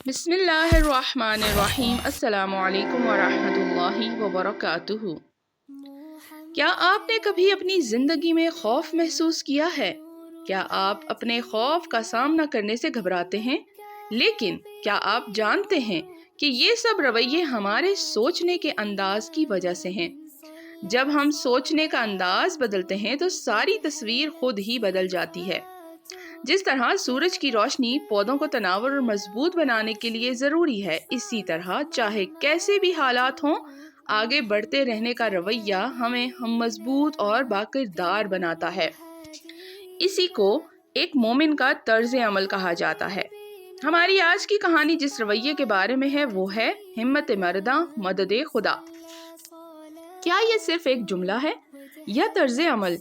بسم اللہ الرحمن الرحیم۔ السلام علیکم ورحمۃ اللہ وبرکاتہ۔ کیا آپ نے کبھی اپنی زندگی میں خوف محسوس کیا ہے؟ کیا آپ اپنے خوف کا سامنا کرنے سے گھبراتے ہیں؟ لیکن کیا آپ جانتے ہیں کہ یہ سب رویے ہمارے سوچنے کے انداز کی وجہ سے ہیں؟ جب ہم سوچنے کا انداز بدلتے ہیں تو ساری تصویر خود ہی بدل جاتی ہے۔ جس طرح سورج کی روشنی پودوں کو تناور اور مضبوط بنانے کے لیے ضروری ہے، اسی طرح چاہے کیسے بھی حالات ہوں، آگے بڑھتے رہنے کا رویہ ہمیں مضبوط اور باکردار بناتا ہے۔ اسی کو ایک مومن کا طرز عمل کہا جاتا ہے۔ ہماری آج کی کہانی جس رویے کے بارے میں ہے وہ ہے ہمت مرداں مدد خدا۔ کیا یہ صرف ایک جملہ ہے یا طرز عمل؟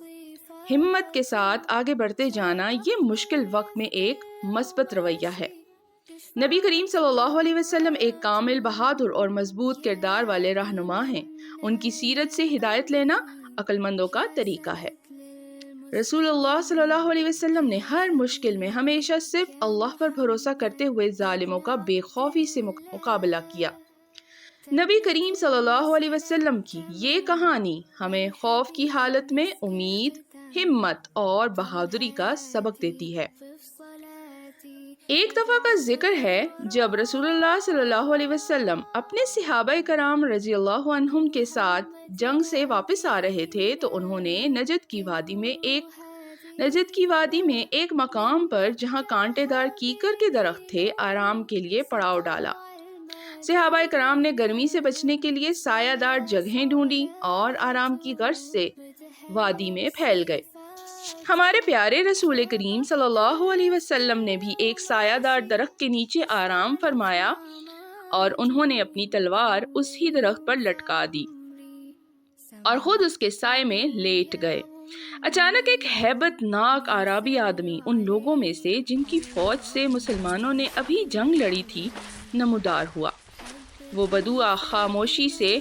ہمت کے ساتھ آگے بڑھتے جانا یہ مشکل وقت میں ایک مثبت رویہ ہے۔ نبی کریم صلی اللہ علیہ وسلم ایک کامل، بہادر اور مضبوط کردار والے رہنما ہیں۔ ان کی سیرت سے ہدایت لینا عقل مندوں کا طریقہ ہے۔ رسول اللہ صلی اللہ علیہ وسلم نے ہر مشکل میں ہمیشہ صرف اللہ پر بھروسہ کرتے ہوئے ظالموں کا بے خوفی سے مقابلہ کیا۔ نبی کریم صلی اللہ علیہ وسلم کی یہ کہانی ہمیں خوف کی حالت میں امید، ہمت اور بہادری کا سبق دیتی ہے۔ ایک دفعہ کا ذکر ہے جب رسول اللہ صلی اللہ علیہ وسلم اپنے صحابہ کرام رضی اللہ عنہم کے ساتھ جنگ سے واپس آ رہے تھے تو انہوں نے نجد کی وادی میں ایک مقام پر جہاں کانٹے دار کیکر کے درخت تھے آرام کے لیے پڑاؤ ڈالا۔ صحابہ کرام نے گرمی سے بچنے کے لیے سایہ دار جگہیں ڈھونڈی اور آرام کی غرض سے وادی میں پھیل گئے۔ ہمارے پیارے رسول کریم صلی اللہ علیہ وسلم نے بھی ایک سایہ دار درخت کے نیچے آرام فرمایا اور انہوں نے اپنی تلوار اسی درخت پر لٹکا دی اور خود اس کے سائے میں لیٹ گئے۔ اچانک ایک ہیبت ناک عربی آدمی ان لوگوں میں سے جن کی فوج سے مسلمانوں نے ابھی جنگ لڑی تھی نمودار ہوا۔ وہ بدو خاموشی سے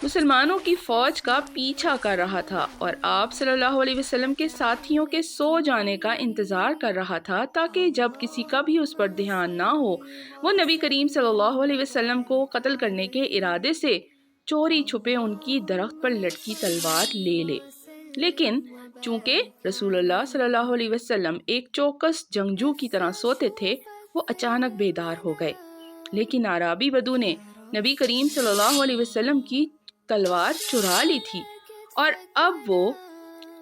مسلمانوں کی فوج کا پیچھا کر رہا تھا اور آپ صلی اللہ علیہ وسلم کے ساتھیوں کے سو جانے کا انتظار کر رہا تھا تاکہ جب کسی کا بھی اس پر دھیان نہ ہو وہ نبی کریم صلی اللہ علیہ وسلم کو قتل کرنے کے ارادے سے چوری چھپے ان کی درخت پر لٹکی تلوار لے لے۔ لیکن چونکہ رسول اللہ صلی اللہ علیہ وسلم ایک چوکس جنگجو کی طرح سوتے تھے، وہ اچانک بیدار ہو گئے۔ لیکن اعرابی بدو نے نبی کریم صلی اللہ علیہ وسلم کی تلوار چرا لی تھی اور اب وہ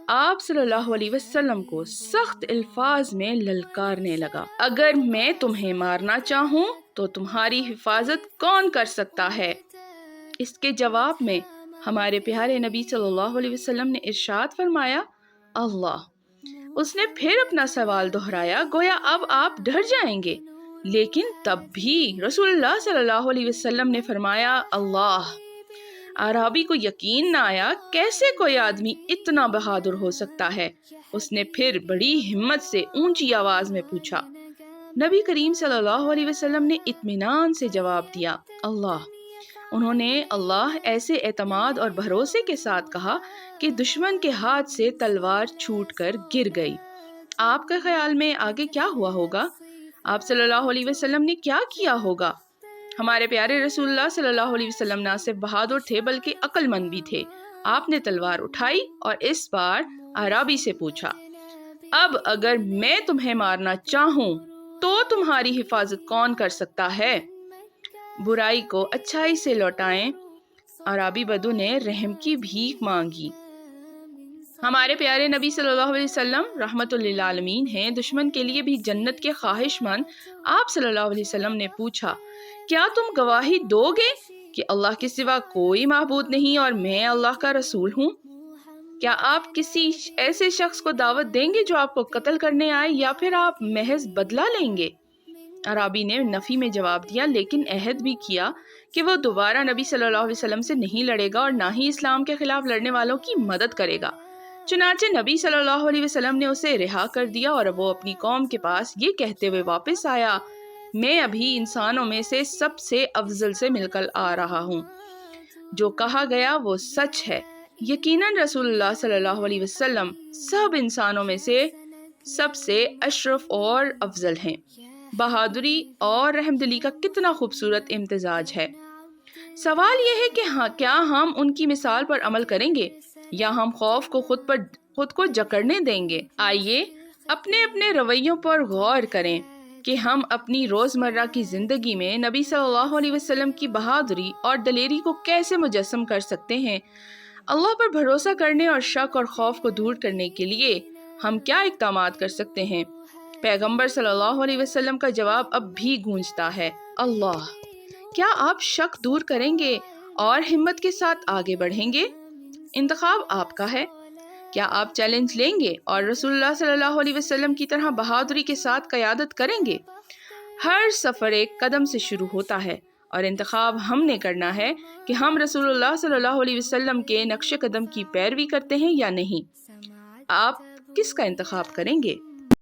آپ صلی اللہ علیہ وسلم کو سخت الفاظ میں للکارنے لگا، اگر میں تمہیں مارنا چاہوں تو تمہاری حفاظت کون کر سکتا ہے؟ اس کے جواب میں ہمارے پیارے نبی صلی اللہ علیہ وسلم نے ارشاد فرمایا، اللہ۔ اس نے پھر اپنا سوال دہرایا گویا اب آپ ڈر جائیں گے، لیکن تب بھی رسول اللہ صلی اللہ علیہ وسلم نے فرمایا، اللہ۔ اعرابی کو یقین نہ آیا، کیسے کوئی آدمی اتنا بہادر ہو سکتا ہے؟ اس نے پھر بڑی ہمت سے اونچی آواز میں پوچھا۔ نبی کریم صلی اللہ علیہ وسلم نے اطمینان سے جواب دیا، اللہ۔ انہوں نے اللہ ایسے اعتماد اور بھروسے کے ساتھ کہا کہ دشمن کے ہاتھ سے تلوار چھوٹ کر گر گئی۔ آپ کے خیال میں آگے کیا ہوا ہوگا؟ آپ صلی اللہ علیہ وسلم نے کیا کیا ہوگا؟ ہمارے پیارے رسول اللہ صلی اللہ علیہ وسلم نہ صرف بہادر تھے بلکہ عقل مند بھی تھے۔ آپ نے تلوار اٹھائی اور اس بار اعرابی سے پوچھا، اب اگر میں تمہیں مارنا چاہوں تو تمہاری حفاظت کون کر سکتا ہے؟ برائی کو اچھائی سے لوٹائیں۔ اعرابی بدو نے رحم کی بھیک مانگی۔ ہمارے پیارے نبی صلی اللہ علیہ وسلم رحمت للعالمین ہیں، دشمن کے لیے بھی جنت کے خواہش مند۔ آپ صلی اللہ علیہ وسلم نے پوچھا، کیا تم گواہی دو گے کہ اللہ کے سوا کوئی معبود نہیں اور میں اللہ کا رسول ہوں؟ کیا آپ کسی ایسے شخص کو دعوت دیں گے جو آپ کو قتل کرنے آئے یا پھر آپ محض بدلہ لیں گے؟ عربی نے نفی میں جواب دیا، لیکن عہد بھی کیا کہ وہ دوبارہ نبی صلی اللہ علیہ وسلم سے نہیں لڑے گا اور نہ ہی اسلام کے خلاف لڑنے والوں کی مدد کرے گا۔ چنانچہ نبی صلی اللہ علیہ وسلم نے اسے رہا کر دیا اور وہ اپنی قوم کے پاس یہ کہتے ہوئے واپس آیا، میں ابھی انسانوں میں سے سب سے افضل سے مل کر آ رہا ہوں۔ جو کہا گیا وہ سچ ہے، یقیناً رسول اللہ صلی اللہ علیہ وسلم سب انسانوں میں سے سب سے اشرف اور افضل ہیں۔ بہادری اور رحمدلی کا کتنا خوبصورت امتزاج ہے۔ سوال یہ ہے کہ کیا ہم ان کی مثال پر عمل کریں گے یا ہم خوف کو خود کو جکڑنے دیں گے؟ آئیے اپنے اپنے رویوں پر غور کریں کہ ہم اپنی روزمرہ کی زندگی میں نبی صلی اللہ علیہ وسلم کی بہادری اور دلیری کو کیسے مجسم کر سکتے ہیں۔ اللہ پر بھروسہ کرنے اور شک اور خوف کو دور کرنے کے لیے ہم کیا اقدامات کر سکتے ہیں؟ پیغمبر صلی اللہ علیہ وسلم کا جواب اب بھی گونجتا ہے، اللہ۔ کیا آپ شک دور کریں گے اور ہمت کے ساتھ آگے بڑھیں گے؟ انتخاب آپ کا ہے۔ کیا آپ چیلنج لیں گے اور رسول اللہ صلی اللہ علیہ وسلم کی طرح بہادری کے ساتھ قیادت کریں گے؟ ہر سفر ایک قدم سے شروع ہوتا ہے اور انتخاب ہم نے کرنا ہے کہ ہم رسول اللہ صلی اللہ علیہ وسلم کے نقش قدم کی پیروی کرتے ہیں یا نہیں۔ آپ کس کا انتخاب کریں گے؟